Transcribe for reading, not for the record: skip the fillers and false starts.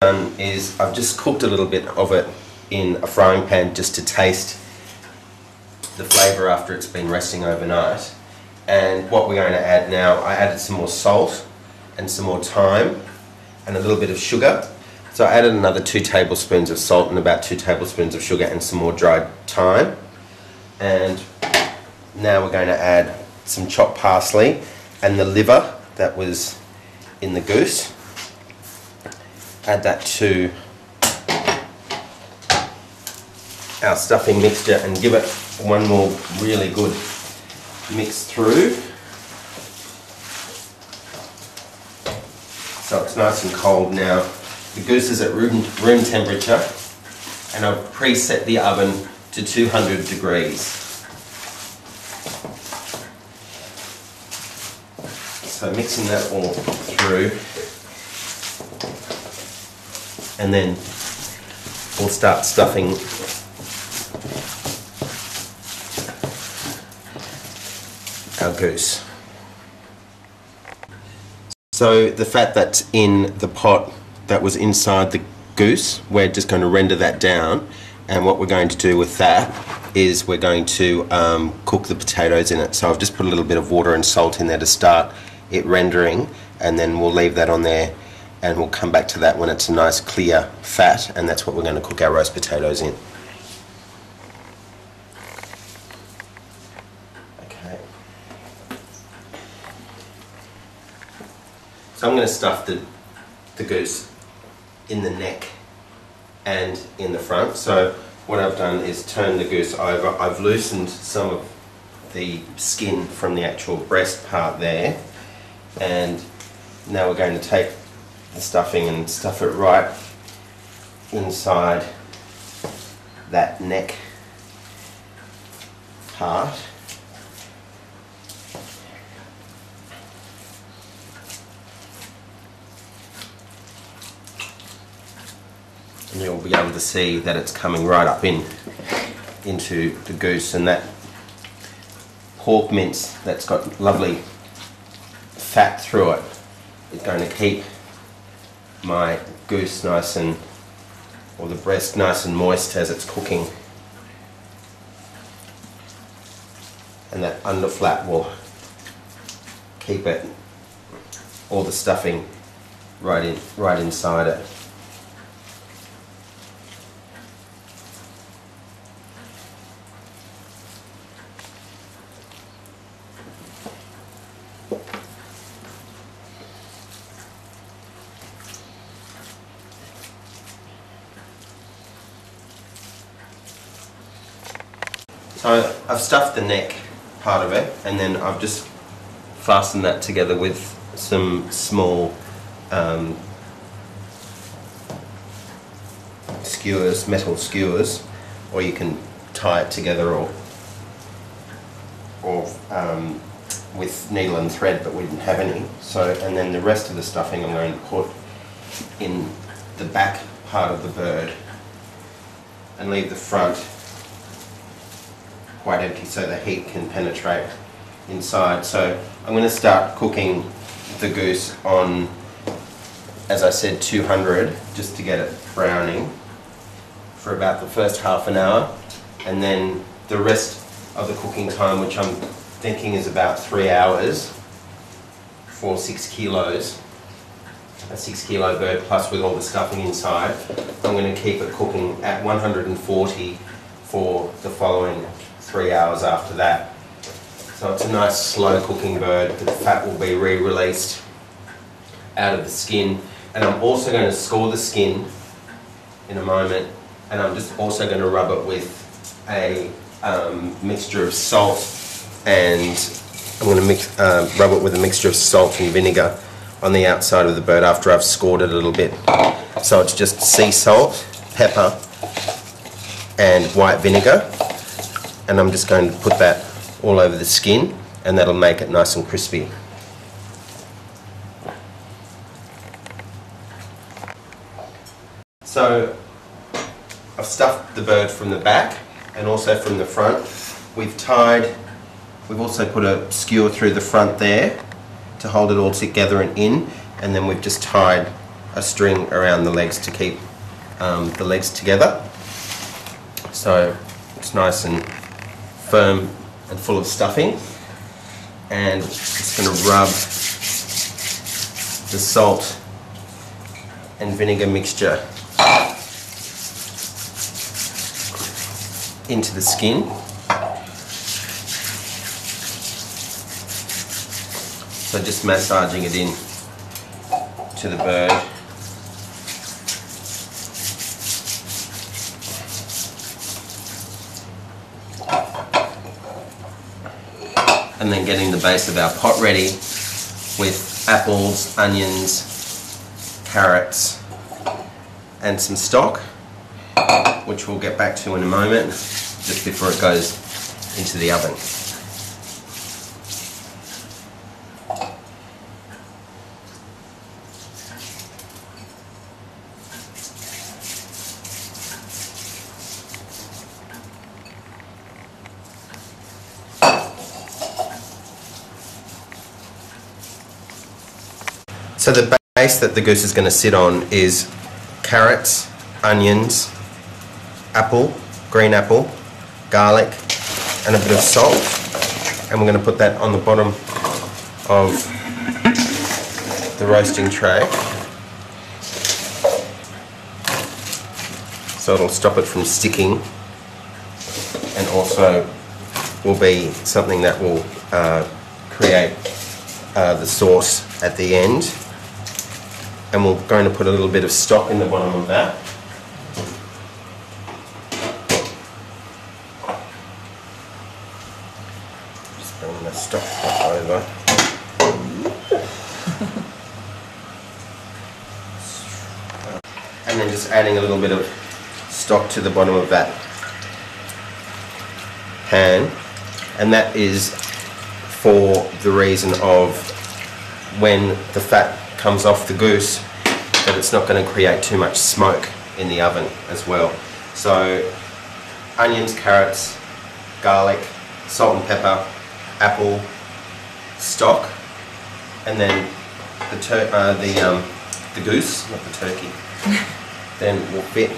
done is I've just cooked a little bit of it in a frying pan just to taste the flavour after it's been resting overnight. And what we're going to add now, I added some more salt and some more thyme and a little bit of sugar. So I added another 2 tablespoons of salt and about 2 tablespoons of sugar and some more dried thyme. And now we're going to add some chopped parsley and the liver that was in the goose. Add that to our stuffing mixture and give it one more really good mix through. So it's nice and cold now. The goose is at room temperature and I've preset the oven to 200 degrees. So mixing that all through, and then we'll start stuffing our goose. So the fat that's in the pot that was inside the goose, we're just going to render that down, and what we're going to do with that is we're going to cook the potatoes in it. So I've just put a little bit of water and salt in there to start it rendering, and then we'll leave that on there and we'll come back to that when it's a nice clear fat, and that's what we're going to cook our roast potatoes in. Okay. So I'm going to stuff the goose in the neck and in the front. So what I've done is turn the goose over. I've loosened some of the skin from the actual breast part there, and now we're going to take the stuffing and stuff it right inside that neck part. And you'll be able to see that it's coming right up into the goose, and that pork mince that's got lovely fat through it is going to keep my goose nice and, or the breast nice and moist as it's cooking, and that underflap will keep it, all the stuffing right inside it. So I've stuffed the neck part of it, and then I've just fastened that together with some small skewers, metal skewers, or you can tie it together or with needle and thread, but we didn't have any. So, and then the rest of the stuffing I'm going to put in the back part of the bird and leave the front quite empty so the heat can penetrate inside. So I'm going to start cooking the goose on, as I said, 200, just to get it browning for about the first half an hour, and then the rest of the cooking time, which I'm thinking is about 3 hours for 6 kilos, a 6 kilo bird plus with all the stuffing inside. I'm going to keep it cooking at 140 for the following 3 hours after that. So it's a nice slow cooking bird. The fat will be re-released out of the skin, and I'm also going to score the skin in a moment, and I'm just also going to rub it with a mixture of salt, and I'm going to rub it with a mixture of salt and vinegar on the outside of the bird after I've scored it a little bit. So it's just sea salt, pepper and white vinegar, and I'm just going to put that all over the skin, and that'll make it nice and crispy. So I've stuffed the bird from the back and also from the front. We've also put a skewer through the front there to hold it all together and in, and then we've just tied a string around the legs to keep the legs together. So it's nice and firm and full of stuffing. And it's going to rub the salt and vinegar mixture into the skin. So just massaging it in to the bird. And then getting the base of our pot ready with apples, onions, carrots and some stock, which we'll get back to in a moment, just before it goes into the oven. So the base that the goose is going to sit on is carrots, onions, apple, green apple, garlic and a bit of salt, and we're going to put that on the bottom of the roasting tray so it'll stop it from sticking, and also will be something that will create the sauce at the end. And we're going to put a little bit of stock in the bottom of that. Just bring the stock back over. And then just adding a little bit of stock to the bottom of that pan. And that is for the reason of when the fat comes off the goose, that it's not going to create too much smoke in the oven as well. So onions, carrots, garlic, salt and pepper, apple, stock, and then the goose, not the turkey, then will fit